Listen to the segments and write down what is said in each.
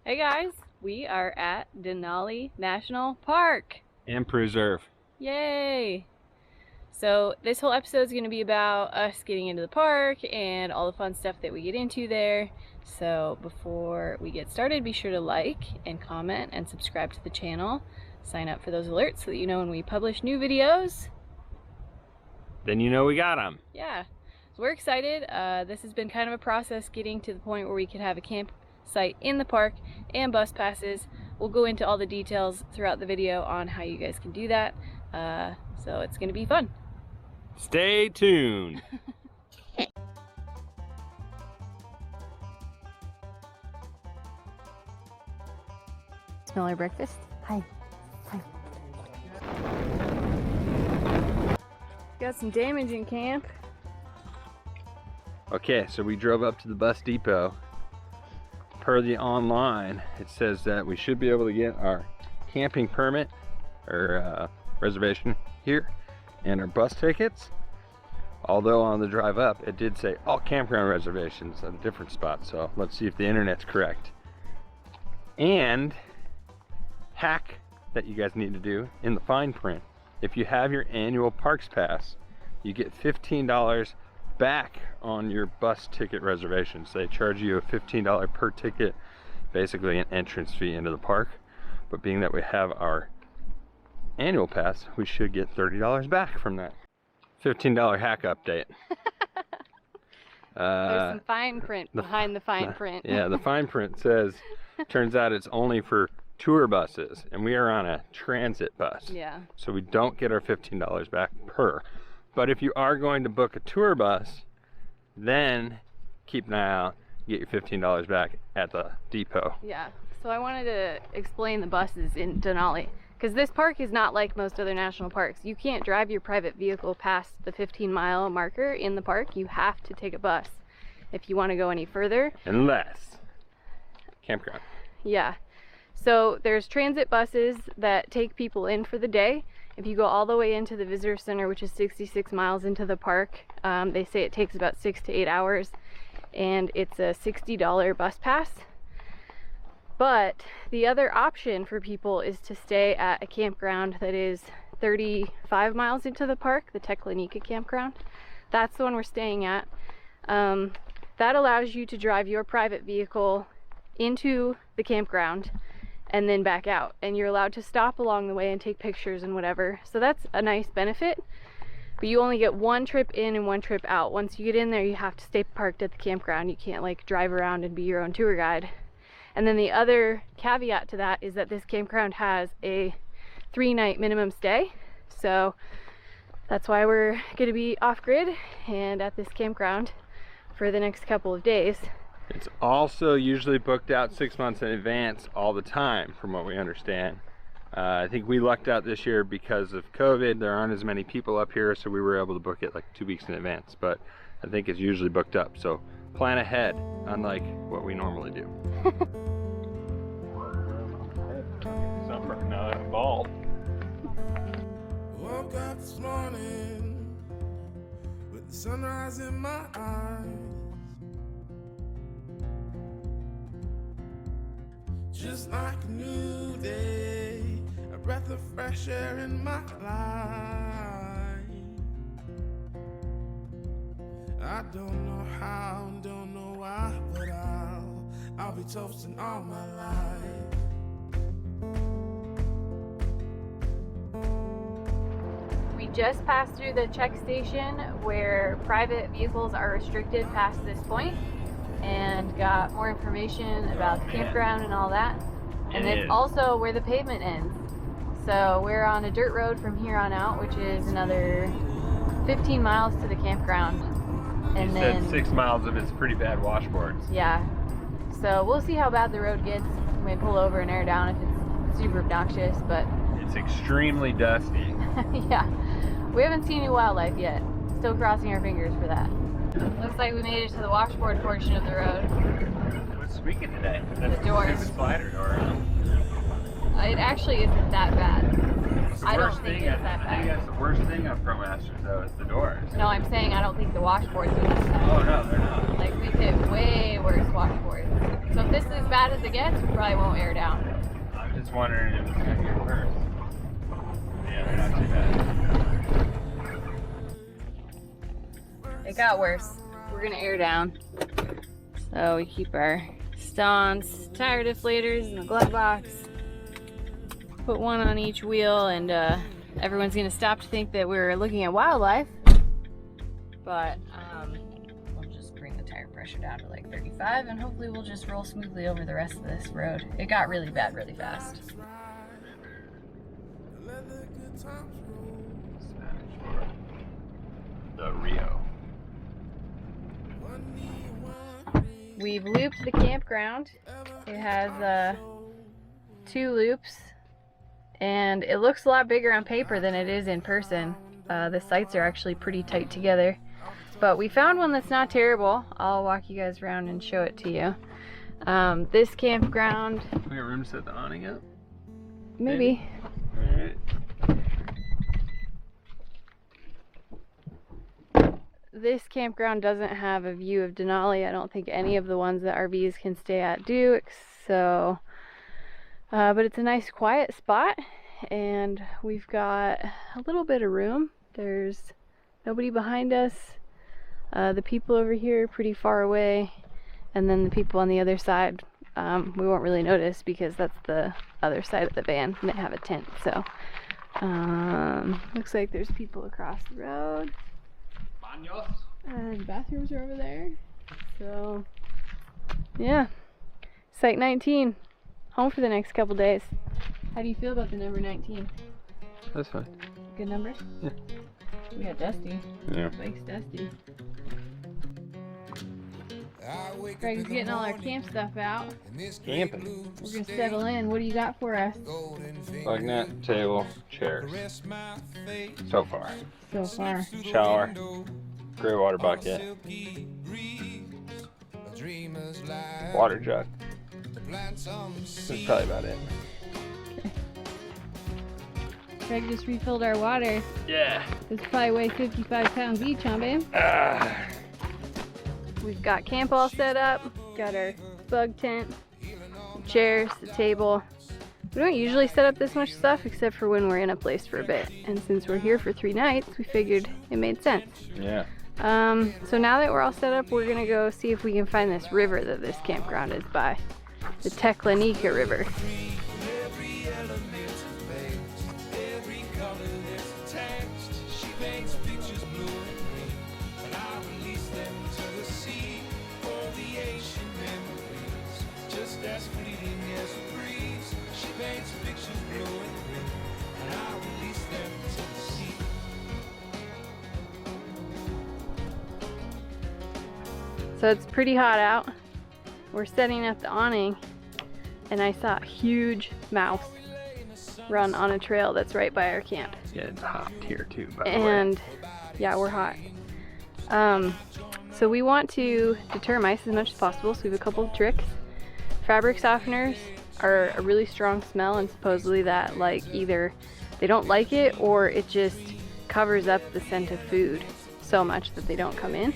Hey guys, we are at Denali National Park and Preserve. Yay! So this whole episode is going to be about us getting into the park and all the fun stuff that we get into there. So before we get started, be sure to like and comment and subscribe to the channel. Sign up for those alerts so that you know when we publish new videos. Then you know we got them. Yeah, so we're excited. This has been kind of a process getting to the point where we could have a campsite in the park and bus passes. We'll go into all the details throughout the video on how you guys can do that. So it's gonna be fun. Stay tuned. Smell our breakfast? Hi. Hi. Got some damage in camp. Okay, so we drove up to the bus depot. Per the online, it says that we should be able to get our camping permit or reservation here and our bus tickets. Although on the drive up, it did say all campground reservations at a different spot. So let's see if the internet's correct. And hack that you guys need to do in the fine print. If you have your annual parks pass, you get $15 back on your bus ticket reservations. They charge you a $15 per ticket, basically an entrance fee into the park. But being that we have our annual pass, we should get $30 back from that. $15 hack update. There's some fine print behind the fine print. Yeah, the fine print says, turns out it's only for tour buses, and we are on a transit bus. Yeah. So we don't get our $15 back per. But if you are going to book a tour bus, then keep an eye out, get your $15 back at the depot. Yeah, so I wanted to explain the buses in Denali, because this park is not like most other national parks. You can't drive your private vehicle past the 15-mile marker in the park. You have to take a bus if you want to go any further. Unless campground. Yeah, so there's transit buses that take people in for the day. If you go all the way into the visitor center, which is 66 miles into the park, they say it takes about 6 to 8 hours, and it's a $60 bus pass. But the other option for people is to stay at a campground that is 35 miles into the park, the Teklanika campground. That's the one we're staying at. That allows you to drive your private vehicle into the campground and then back out. And you're allowed to stop along the way and take pictures and whatever. So that's a nice benefit. But you only get one trip in and one trip out. Once you get in there, you have to stay parked at the campground. You can't like drive around and be your own tour guide. And then the other caveat to that is that this campground has a 3-night minimum stay. So that's why we're gonna be off-grid and at this campground for the next couple of days. It's also usually booked out 6 months in advance all the time, from what we understand. I think we lucked out this year because of COVID. There aren't as many people up here, so we were able to book it like 2 weeks in advance. But I think it's usually booked up, so plan ahead, unlike what we normally do. Now I'm bald. Woke up this morning with the sunrise in my eyes, just like a new day, a breath of fresh air in my life. I don't know how, don't know why, but I'll be toasting all my life. We just passed through the check station where private vehicles are restricted past this point, and got more information about the campground and all that. And it's also where the pavement ends. So we're on a dirt road from here on out, which is another 15 miles to the campground. And then said 6 miles of it's pretty bad washboards. Yeah. So we'll see how bad the road gets. We may pull over and air down if it's super obnoxious, but it's extremely dusty. yeah. We haven't seen any wildlife yet. Still crossing our fingers for that. Looks like we made it to the washboard portion of the road. What's squeaking today? That's the doors. The slider door. It actually isn't that bad. That's the I worst don't think thing. it's that I think bad. that's the worst thing on ProMasters though, is the doors. No, I'm saying I don't think the washboards are this bad. Oh no, they're not. Like, we've hit way worse washboards. So if this is as bad as it gets, we probably won't air down. I'm just wondering if it's gonna get worse. Yeah, they're not too bad. It got worse. We're gonna air down. So we keep our staunts, tire deflators in the glove box. Put one on each wheel, and everyone's gonna stop to think that we're looking at wildlife. But we'll just bring the tire pressure down to like 35, and hopefully we'll just roll smoothly over the rest of this road. It got really bad really fast. The Rio. We've looped the campground. It has 2 loops, and it looks a lot bigger on paper than it is in person. The sites are actually pretty tight together, but we found one that's not terrible. I'll walk you guys around and show it to you. This campground, We got room to set the awning up? maybe. Alright. This campground doesn't have a view of Denali. I don't think any of the ones that RVs can stay at do. So, but it's a nice quiet spot, and we've got a little bit of room. There's nobody behind us. The people over here are pretty far away, and then the people on the other side, we won't really notice because that's the other side of the van, and they have a tent. So, looks like there's people across the road. The bathrooms are over there. So, yeah. Site 19. Home for the next couple days. How do you feel about the number 19? That's fine. Good number? Yeah. We got Dusty. Yeah. Mike's Dusty. Greg's getting all our camp stuff out. Camping. We're gonna settle in. What do you got for us? Bug net, table, chairs. So far. So far. Shower, gray water bucket, water jug. That's probably about it. Greg just refilled our water. Yeah. This probably weighs 55 pounds each, huh, babe? We've got camp all set up. Got our bug tent, chairs, the table. We don't usually set up this much stuff except for when we're in a place for a bit. And since we're here for 3 nights, we figured it made sense. Yeah. So now that we're all set up, we're gonna go see if we can find this river that this campground is by. The Teklanika River. So it's pretty hot out. We're setting up the awning, and I saw a huge mouse run on a trail that's right by our camp. Yeah, it's hot here too, by the way. And yeah, we're hot. So we want to deter mice as much as possible, so we have a couple of tricks. Fabric softeners are a really strong smell, and supposedly that, like, either they don't like it or it just covers up the scent of food so much that they don't come in.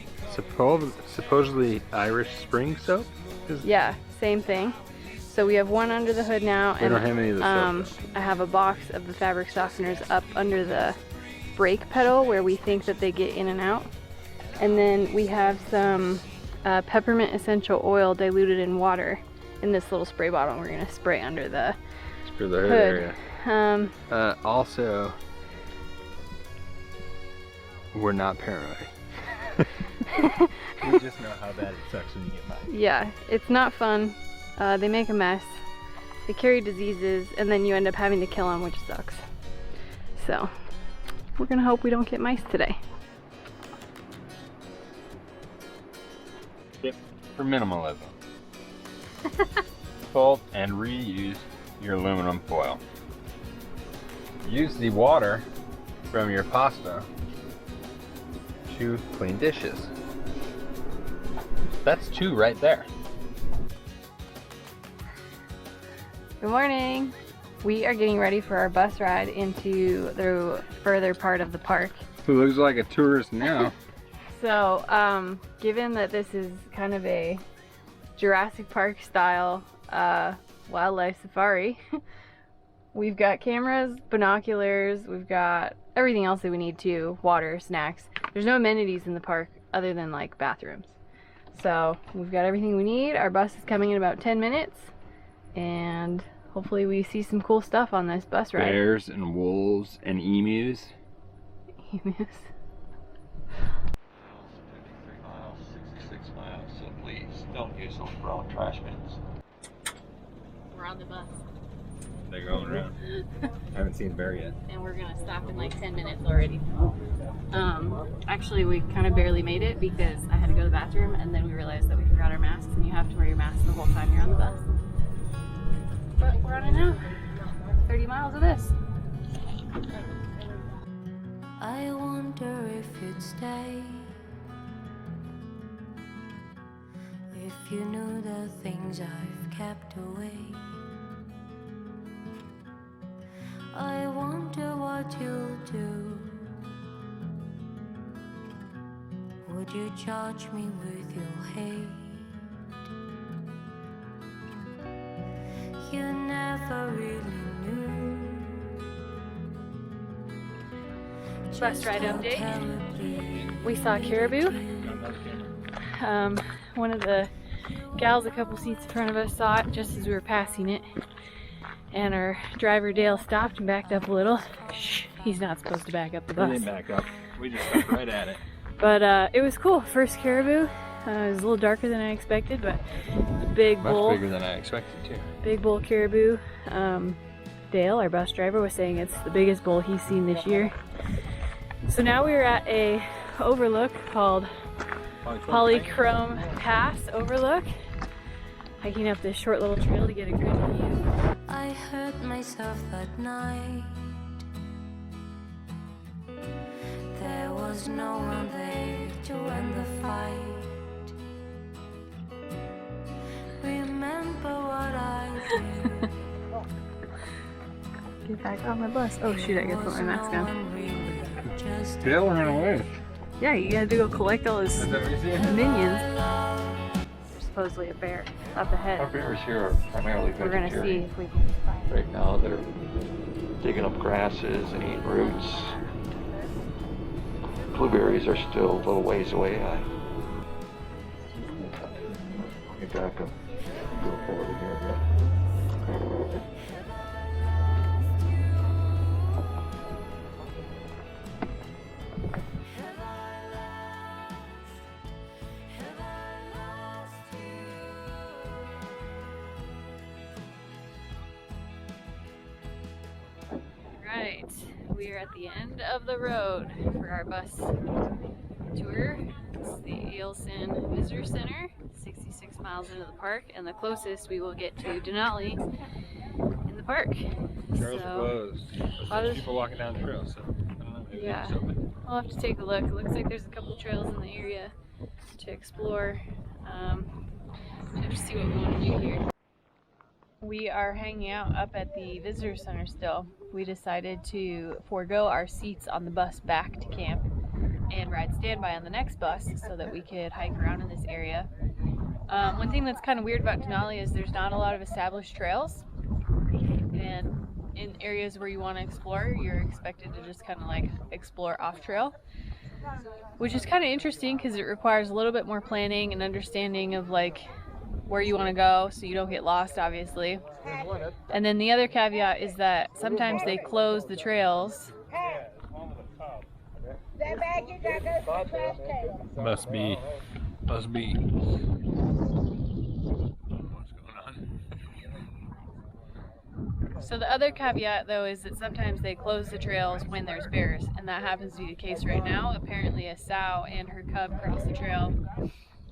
Supposedly Irish spring soap? Yeah, same thing. So we have one under the hood now, We and don't have any of the soap. I have a box of the fabric softeners up under the brake pedal where we think that they get in and out. And then we have some peppermint essential oil diluted in water in this little spray bottle. We're gonna spray under the For the hood hood. area. Also, we're not paranoid. We just know how bad it sucks when you get mice. Yeah, it's not fun. They make a mess. They carry diseases, and then you end up having to kill them, which sucks. So, we're gonna hope we don't get mice today. Tip for minimalism. Fold and reuse your aluminum foil. Use the water from your pasta to clean dishes. That's 2 right there. Good morning. We are getting ready for our bus ride into the further part of the park. Who looks like a tourist now? So, given that this is kind of a Jurassic Park style wildlife safari, we've got cameras, binoculars, we've got everything else that we need to, water, snacks. There's no amenities in the park other than like bathrooms. So we've got everything we need. Our bus is coming in about 10 minutes and hopefully we see some cool stuff on this bus ride. Bears and wolves and emus. Emus. 53 miles, 66 miles, so please don't use those brown trash bins. We're on the bus. They're going around. I haven't seen a bear yet. And we're gonna stop in like 10 minutes already. Actually we kind of barely made it because I had to go to the bathroom and then we realized that we forgot our masks and you have to wear your mask the whole time you're on the bus. But we're on it now. 30 miles of this. I wonder if you'd stay, if you knew the things I've kept away. I wonder what you'll do. Would you charge me with your hate? You never really knew. Bus ride update. We saw caribou. One of the gals a couple seats in front of us saw it just as we were passing it. And our driver Dale stopped and backed up a little. Shh, he's not supposed to back up the bus. We didn't back up. We just stuck right at it. But it was cool. First caribou. It was a little darker than I expected, but a big bull. Much bigger than I expected too. Big bull caribou. Dale, our bus driver, was saying it's the biggest bull he's seen this year. So now we're at a overlook called Polychrome Pass Overlook. Hiking up this short little trail to get a good view. I hurt myself that night. There was no one there to end the fight. Remember what I did. Get back on my bus. Oh shoot, I gotta put my mask on. Dale ran away. Yeah, you had to go collect all his Is that what you see? minions. There's supposedly a bear up Our ahead. bears here are primarily We're gonna see vegetarian. if we can find it. Right now they're digging up grasses and eating roots. Blueberries are still a little ways away. Get back up. Go forward here a bit. Right, we are at the end of the road for our bus tour. It's the Eielson Visitor Center, 66 miles into the park, and the closest we will get to Denali in the park. Trails are closed. There's people walking down the trail, so I don't know. Maybe Yeah. it's open. I'll have to take a look. It looks like there's a couple trails in the area to explore. We have to see what we want to do here. We are hanging out up at the visitor center still. We decided to forego our seats on the bus back to camp and ride standby on the next bus so that we could hike around in this area. One thing that's kind of weird about Denali is there's not a lot of established trails, and in areas where you want to explore, you're expected to just kind of like explore off trail, which is kind of interesting because it requires a little bit more planning and understanding of like where you want to go so you don't get lost, obviously. And then the other caveat is that sometimes they close the trails. Must be. What's going on? So the other caveat though is that sometimes they close the trails when there's bears, and that happens to be the case right now. Apparently a sow and her cub crossed the trail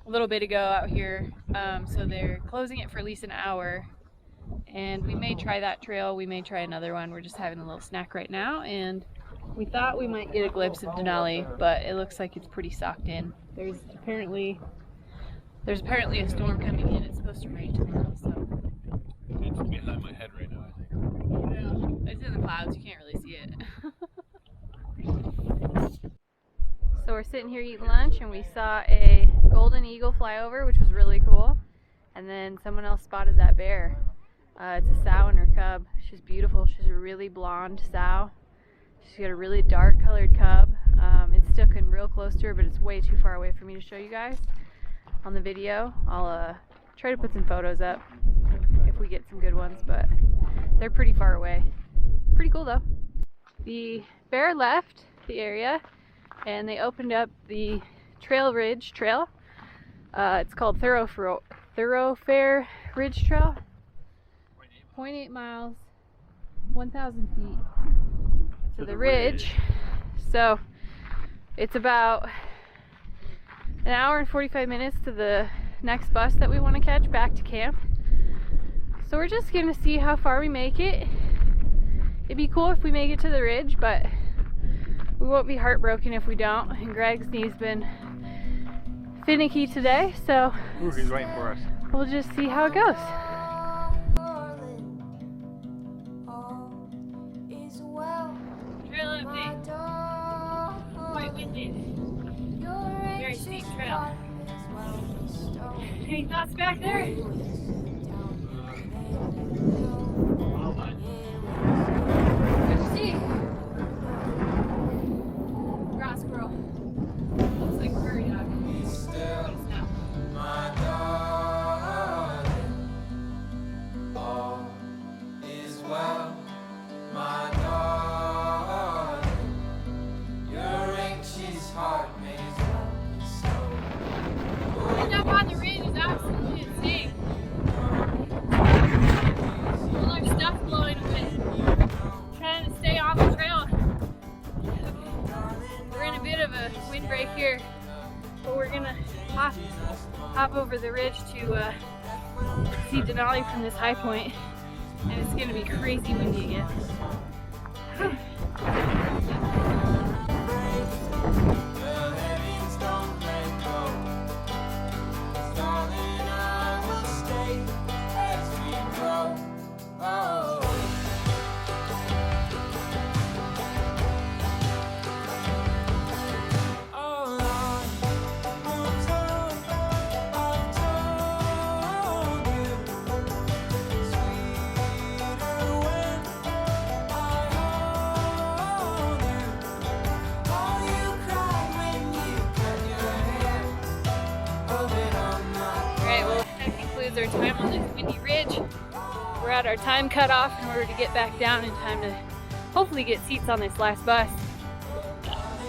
a little bit ago out here, so they're closing it for at least an hour, and we may try that trail, we may try another one. We're just having a little snack right now, and we thought we might get a glimpse of Denali, but it looks like it's pretty socked in. There's apparently a storm coming in. It's supposed to rain tomorrow, so It's behind my head right now, I think. sitting here eating lunch and we saw a golden eagle fly over, which was really cool. And then someone else spotted that bear. It's a sow and her cub. She's beautiful. She's a really blonde sow. She's got a really dark colored cub. It's sticking real close to her, but it's way too far away for me to show you guys on the video. I'll try to put some photos up if we get some good ones, but they're pretty far away. Pretty cool though. The bear left the area and they opened up the Trail Ridge Trail. It's called Thorofare Ridge Trail. 0.8 miles, 1,000 feet to the ridge. So it's about an hour and 45 minutes to the next bus that we want to catch back to camp. So we're just gonna see how far we make it. It'd be cool if we make it to the ridge, but we won't be heartbroken if we don't. And Greg's knee's been finicky today, so He's waiting for us. we'll just see how it goes. Trail update. Quite windy. Very steep trail. Any thoughts back there? See? Grass squirrel. Looks like prairie dog. Wind up on the ridge is absolutely insane. All our stuff's blowing away. Trying to stay on the trail. We're in a bit of a windbreak here, but we're gonna hop over the ridge to see Denali from this high point, and it's gonna be crazy windy again. Our time on this windy ridge. We're at our time cutoff in order to get back down in time to hopefully get seats on this last bus.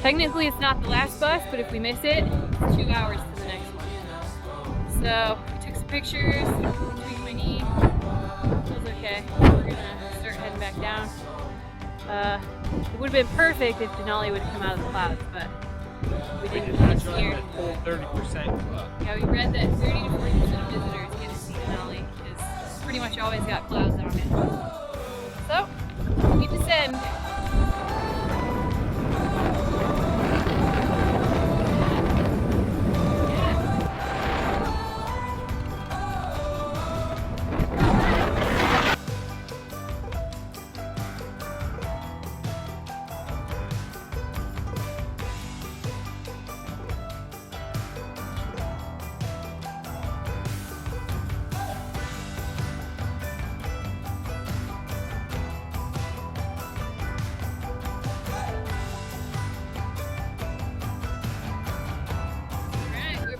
Technically it's not the last bus, but if we miss it, it's 2 hours to the next one. So we took some pictures, tweaked my knee, feels okay. We're gonna start heading back down. It would have been perfect if Denali would have come out of the clouds, but we didn't get to here. 30%. Yeah, we read that 30 to 40% of visitors get to see Denali. It's pretty much always got clouds on it. So, we descend.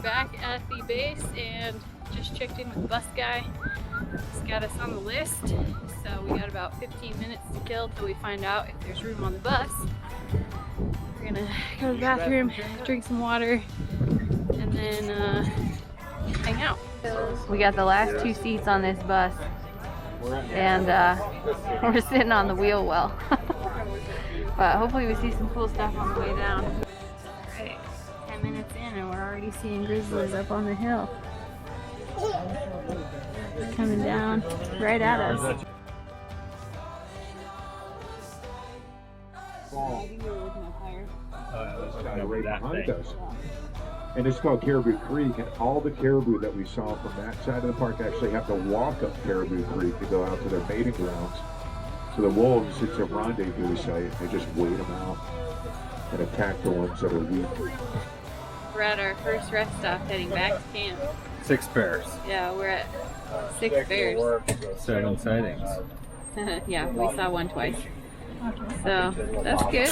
Back at the base and just checked in with the bus guy. He's got us on the list, so we got about 15 minutes to kill till we find out if there's room on the bus. We're gonna go to the bathroom, drink some water, and then hang out. We got the last 2 seats on this bus, and we're sitting on the wheel well. But hopefully we see some cool stuff on the way down. Alright, 10 minutes in and we're already seeing grizzlies up on the hill. Coming down right at us. Right behind us. And it's called Caribou Creek, and all the caribou that we saw from that side of the park actually have to walk up Caribou Creek to go out to their mating grounds. So the wolves, it's a rendezvous site. They just wait them out. and attack the ones that are weak. We're at our first rest stop heading back to camp. 6 pairs. Yeah, we're at 6 bears. 7 sightings. Yeah, we saw one twice. So that's good.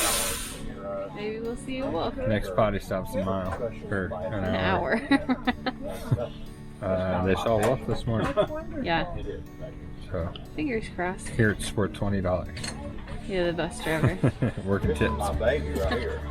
Maybe we'll see a wolf. Next potty stop's a mile for an hour. They saw a wolf this morning. Yeah. So Fingers crossed. here it's for $20. You're the bus driver. Working tips. My baby right here.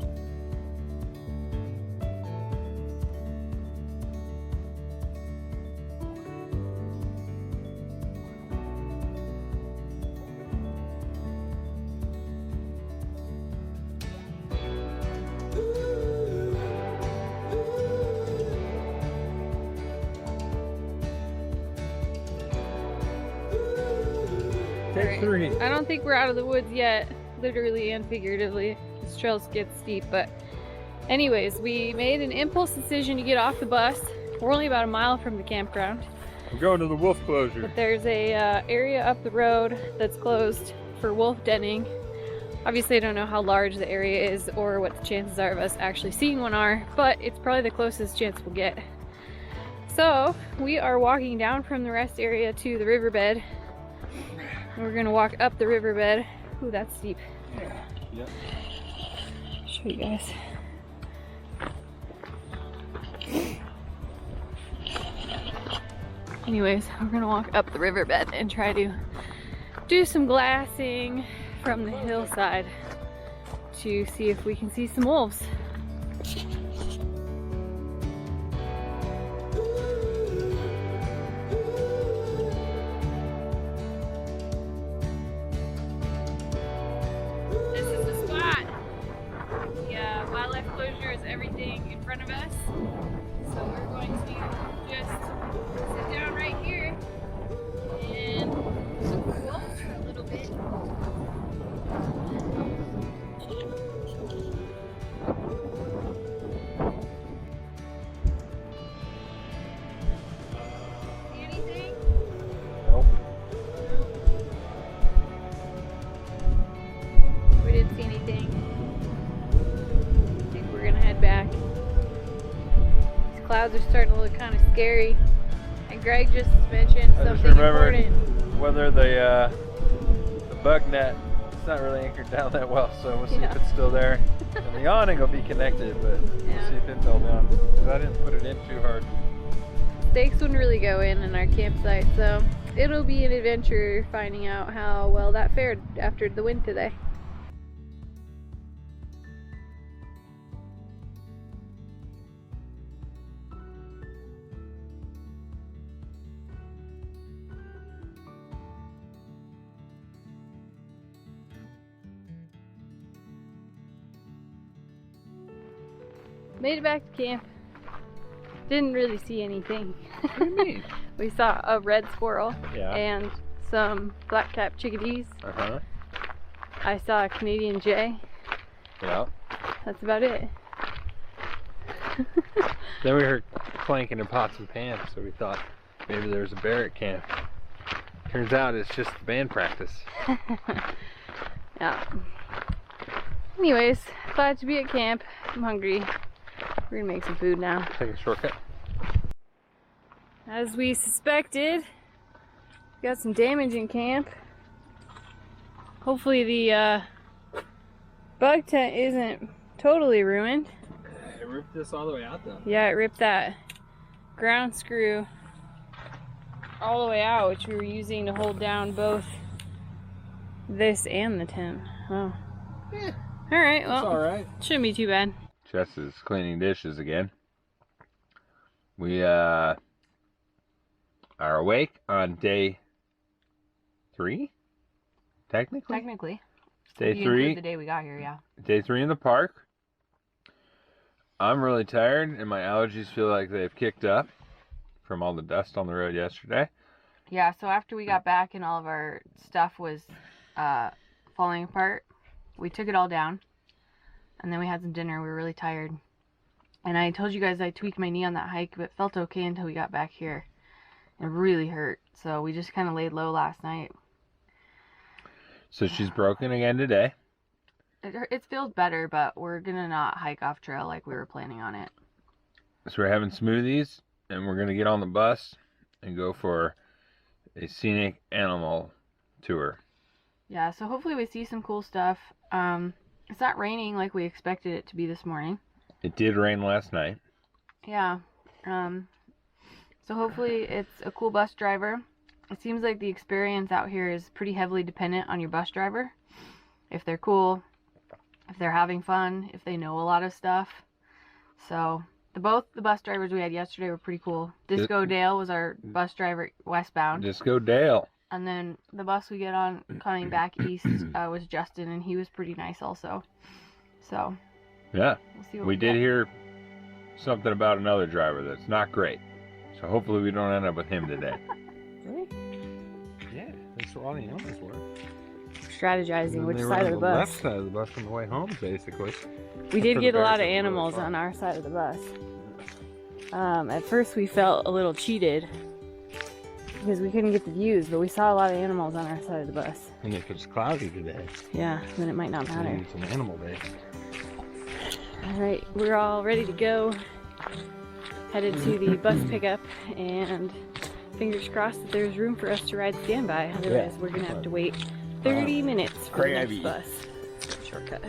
Take 3. I don't think we're out of the woods yet, literally and figuratively. This trail gets steep, but anyways, we made an impulse decision to get off the bus. We're only about a mile from the campground, We're going to the wolf closure. but there's a area up the road that's closed for wolf denning. Obviously, I don't know how large the area is or what the chances are of us actually seeing one are, but it's probably the closest chance we'll get. So we are walking down from the rest area to the riverbed. We're gonna walk up the riverbed. Ooh, that's steep. Yep. Show you guys. Anyways, we're gonna walk up the riverbed and try to do some glassing from the hillside to see if we can see some wolves. This is the spot. The wildlife closure is everything in front of us. So we're going to just sit down right here and look for wolves for a little bit. See anything? Nope. We didn't see anything. I think we're gonna head back. These clouds are starting to look kind of scary. And Greg just mentioned I just something remembered important. whether the bug net, it's not really anchored down that well, so we'll see Yeah. if it's still there. And the awning will be connected, but we'll Yeah. see if it fell down. Because I didn't put it in too hard. Stakes wouldn't really go in our campsite, so it'll be an adventure finding out how well that fared after the wind today. Made it back to camp. Didn't really see anything. What do you mean? We saw a red squirrel Yeah. and some black-capped chickadees. Uh-huh. I saw a Canadian jay. Yeah. That's about it. Then we heard clanking in pots and pans, so we thought maybe there was a bear at camp. Turns out it's just band practice. Yeah. Anyways, glad to be at camp. I'm hungry. We're gonna make some food now. Take a shortcut. As we suspected, we got some damage in camp. Hopefully the bug tent isn't totally ruined. It ripped this all the way out though. Yeah, it ripped that ground screw all the way out, which we were using to hold down both this and the tent. Oh. Yeah. Alright, It's well, alright. shouldn't be too bad. Jess is cleaning dishes again. We are awake on day 3? Technically? Technically. Day You 3. include the day we got here, yeah. Day 3 in the park. I'm really tired and my allergies feel like they've kicked up from all the dust on the road yesterday. Yeah, so after we got back and all of our stuff was falling apart, we took it all down. And then we had some dinner. We were really tired. And I told you guys I tweaked my knee on that hike, but felt okay until we got back here. It really hurt. So we just kind of laid low last night. So she's broken again today. It feels better, but we're gonna not hike off trail like we were planning on it. So we're having smoothies, and we're gonna get on the bus and go for a scenic animal tour. Yeah, so hopefully we see some cool stuff. It's not raining like we expected it to be this morning. It did rain last night. Yeah. So hopefully it's a cool bus driver. It seems like the experience out here is pretty heavily dependent on your bus driver. If they're cool, if they're having fun, if they know a lot of stuff. So both the bus drivers we had yesterday were pretty cool. Disco Dale was our bus driver westbound. Disco Dale. And then the bus we get on coming back east was Justin, and he was pretty nice also. So Yeah. we'll see what We did get. hear something about another driver that's not great. So hopefully we don't end up with him today. Really? Yeah, that's where all the animals were. Strategizing which side of the bus. Left side of the bus on the way home, basically. We did For the get a lot bears, of it was really animals fun. on our side of the bus. At first we felt a little cheated because we couldn't get the views, but we saw a lot of animals on our side of the bus. And if it's cloudy today, Yeah, then it might not matter. it's an animal day. Alright, we're all ready to go. Headed to the bus pickup, and fingers crossed that there's room for us to ride standby. Otherwise, we're gonna have to wait 30 minutes for the next Crabby. bus. Shortcut.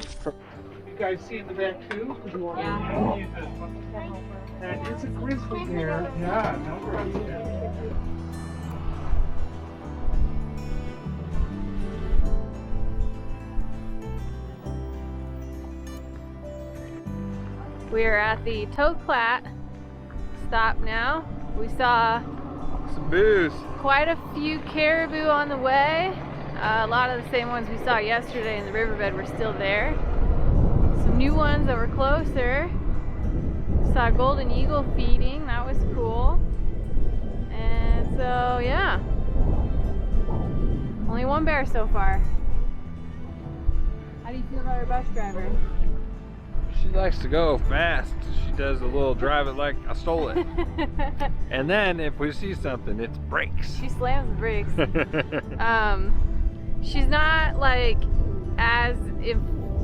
You guys see in the back too? Yeah. And it's a grizzly bear. Yeah, no problem. We are at the Teklanika stop now. We saw Some booze. quite a few caribou on the way. A lot of the same ones we saw yesterday in the riverbed were still there. Some new ones that were closer. Saw a golden eagle feeding, that was cool. And so yeah, only one bear so far. How do you feel about our bus driver? She likes to go fast. She does a little drive it like I stole it. And then if we see something, it's brakes. She slams the brakes. She's not like as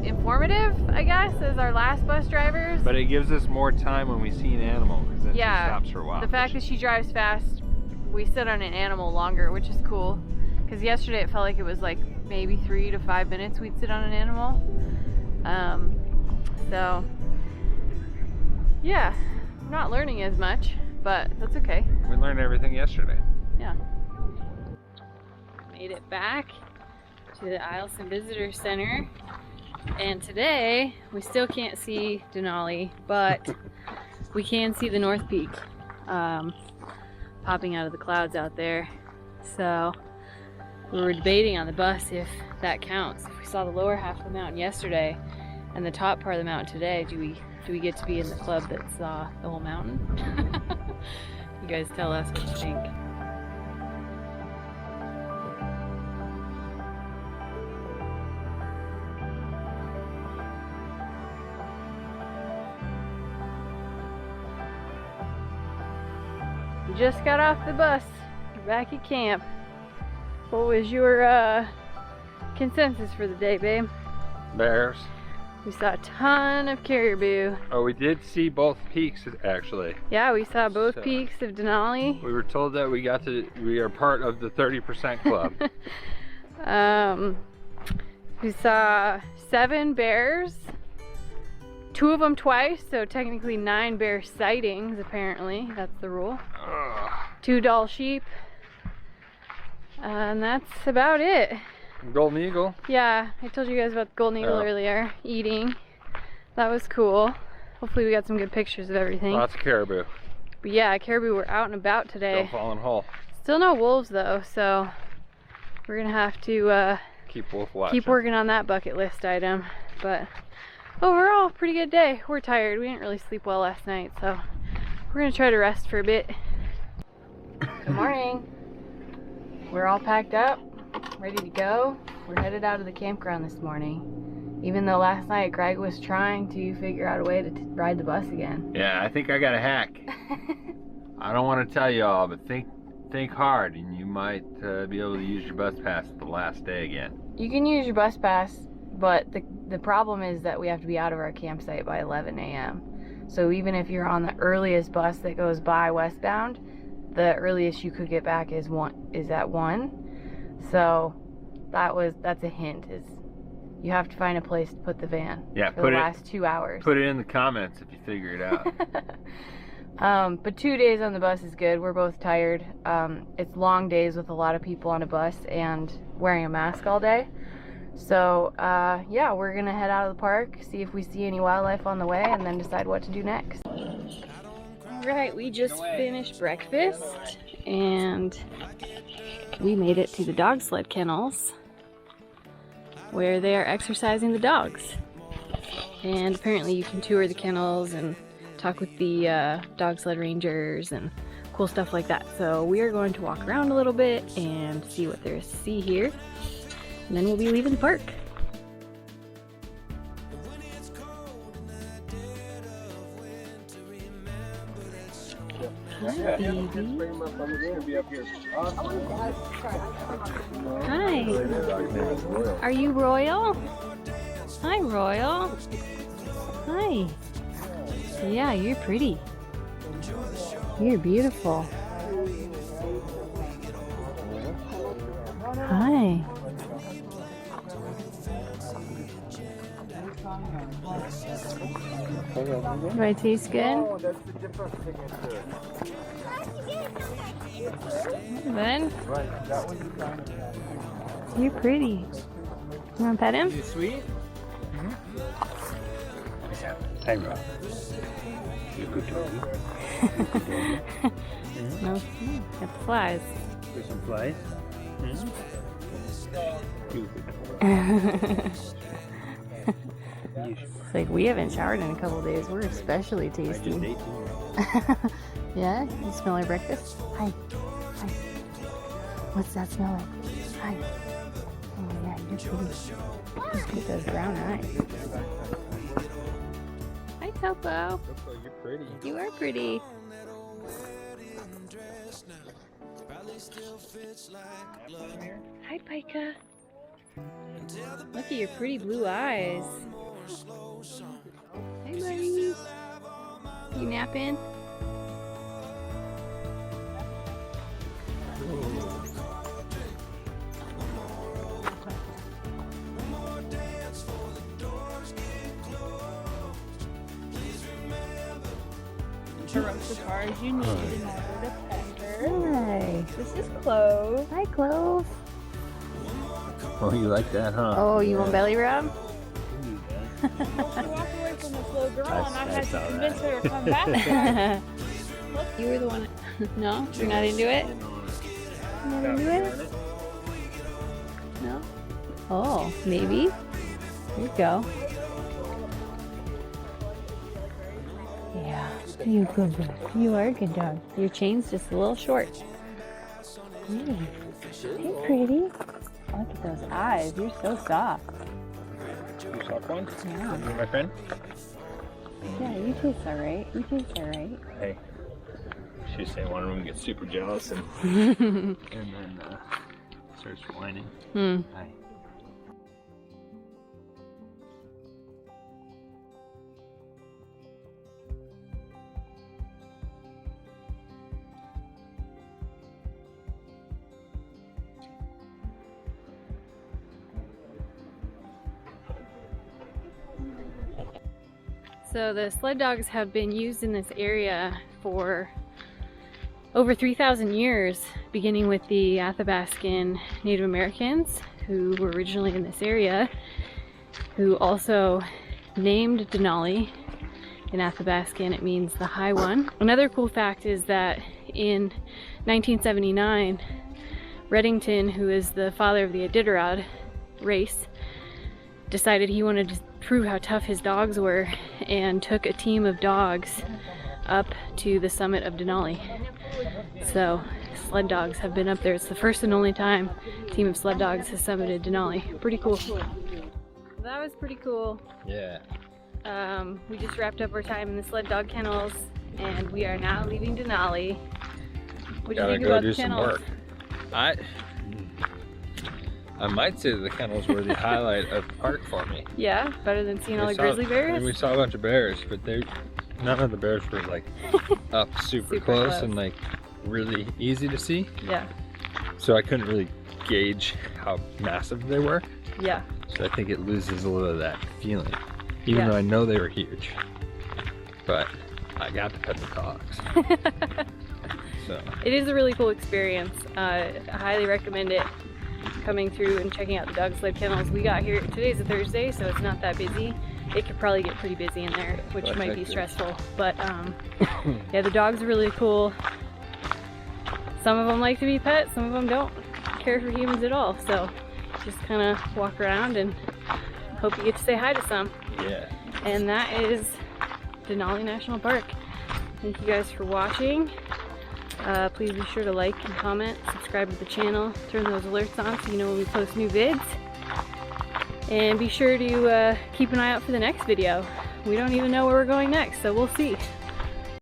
informative, I guess, as our last bus drivers. But it gives us more time when we see an animal, because then Yeah, she stops for a while. the fact that she drives fast, we sit on an animal longer, which is cool. Because yesterday it felt like it was like maybe 3 to 5 minutes we'd sit on an animal. So yeah, I'm not learning as much, but that's okay. We learned everything yesterday. Yeah. Made it back to the Eielson Visitor Center. And today, we still can't see Denali, but we can see the North Peak popping out of the clouds out there. So we were debating on the bus if that counts. If we saw the lower half of the mountain yesterday and the top part of the mountain today, do we get to be in the club that saw the whole mountain? You guys tell us what you think. We just got off the bus. We're back at camp. What was your consensus for the day, babe? Bears. We saw a ton of caribou. Oh, we did see both peaks, actually. Yeah, we saw both So- peaks of Denali. We were told that we are part of the 30% club. We saw 7 bears. 2 of them twice, so technically 9 bear sightings, apparently. That's the rule. Ugh. 2 doll sheep. And that's about it. Golden eagle. Yeah, I told you guys about the golden eagle Oh. earlier, eating. That was cool. Hopefully we got some good pictures of everything. Lots of caribou. But yeah, caribou were out and about today. Don't fall in hole. Still no wolves though, so we're gonna have to Keep wolf watching. keep working on that bucket list item. But overall, pretty good day. We're tired. We didn't really sleep well last night, so we're gonna try to rest for a bit. Good morning. We're all packed up, ready to go. We're headed out of the campground this morning. Even though last night Greg was trying to figure out a way to ride the bus again. Yeah, I think I got a hack. I don't want to tell you all, but think hard, and you might be able to use your bus pass the last day again. You can use your bus pass but the problem is that we have to be out of our campsite by 11 a.m. So even if you're on the earliest bus that goes by westbound, the earliest you could get back is at 1. So that's a hint, is you have to find a place to put the van for the last 2 hours. Put it in the comments if you figure it out. But 2 days on the bus is good. We're both tired. It's long days with a lot of people on a bus and wearing a mask all day. So yeah, we're gonna head out of the park, see if we see any wildlife on the way, and then decide what to do next. Alright, we just finished breakfast and we made it to the dog sled kennels where they are exercising the dogs. And apparently you can tour the kennels and talk with the dog sled rangers and cool stuff like that. So we are going to walk around a little bit and see what there is to see here. And then we'll be leaving the park. Hi, baby. Hi. Are you Royal? Hi, Royal. Hi. Yeah, you're pretty. You're beautiful. Hi. Do I taste good? Then? You're pretty. You want to pet him? Is he sweet? Time out. You're good doggy. No, got the flies. There's some flies. It's like we haven't showered in a couple days. We're especially tasty. I just ate too. Yeah? You smell like breakfast? Hi. Hi. What's that smell like? Hi. Oh yeah, you're pretty. Look at those brown eyes. Hi, Topo. You're pretty. You are pretty. Hi, Pika. Look at your pretty blue eyes. Hey, buddy. You napping? The cars you need in order to pet her. Hi. This is Clove. Hi, Clove. Oh, you like that, huh? Oh, you want belly rub? She walked away from this little girl and I had to convince her to come back. You were the one. No? You're not into it? Not into it? No? Oh, maybe. There you go. Yeah, you good dog. You are a good dog. Your chain's just a little short. Hey, pretty. Look at those eyes. You're so soft. You soft one? Yeah. You my friend? Yeah, you taste alright. You taste alright. Hey. She was saying one of them gets super jealous and and then starts whining. Hi. So the sled dogs have been used in this area for over 3,000 years, beginning with the Athabascan Native Americans who were originally in this area, who also named Denali. In Athabascan it means the high one. Another cool fact is that in 1979, Reddington, who is the father of the Iditarod race, decided he wanted to prove how tough his dogs were and took a team of dogs up to the summit of Denali. So sled dogs have been up there. It's the first and only time a team of sled dogs has summited Denali. Pretty cool. That was pretty cool. Yeah. We just wrapped up our time in the sled dog kennels and we are now leaving Denali. What do you think about the kennels? I might say the kennels were the highlight of the park for me. Yeah, better than seeing all the grizzly bears? We saw a bunch of bears, but none of the bears were like up super close and like really easy to see. Yeah. So I couldn't really gauge how massive they were. Yeah. So I think it loses a little of that feeling, even though I know they were huge. But I got to pet the dogs. So. It is a really cool experience. I highly recommend it. Coming through and checking out the dog sled kennels. We got here, today's a Thursday, so it's not that busy. It could probably get pretty busy in there, which might be stressful. But yeah, the dogs are really cool. Some of them like to be pets, some of them don't care for humans at all. So just kind of walk around and hope you get to say hi to some. Yeah. And that is Denali National Park. Thank you guys for watching. Please be sure to like and comment, subscribe to the channel, turn those alerts on so you know when we post new vids. And be sure to keep an eye out for the next video. We don't even know where we're going next, so we'll see.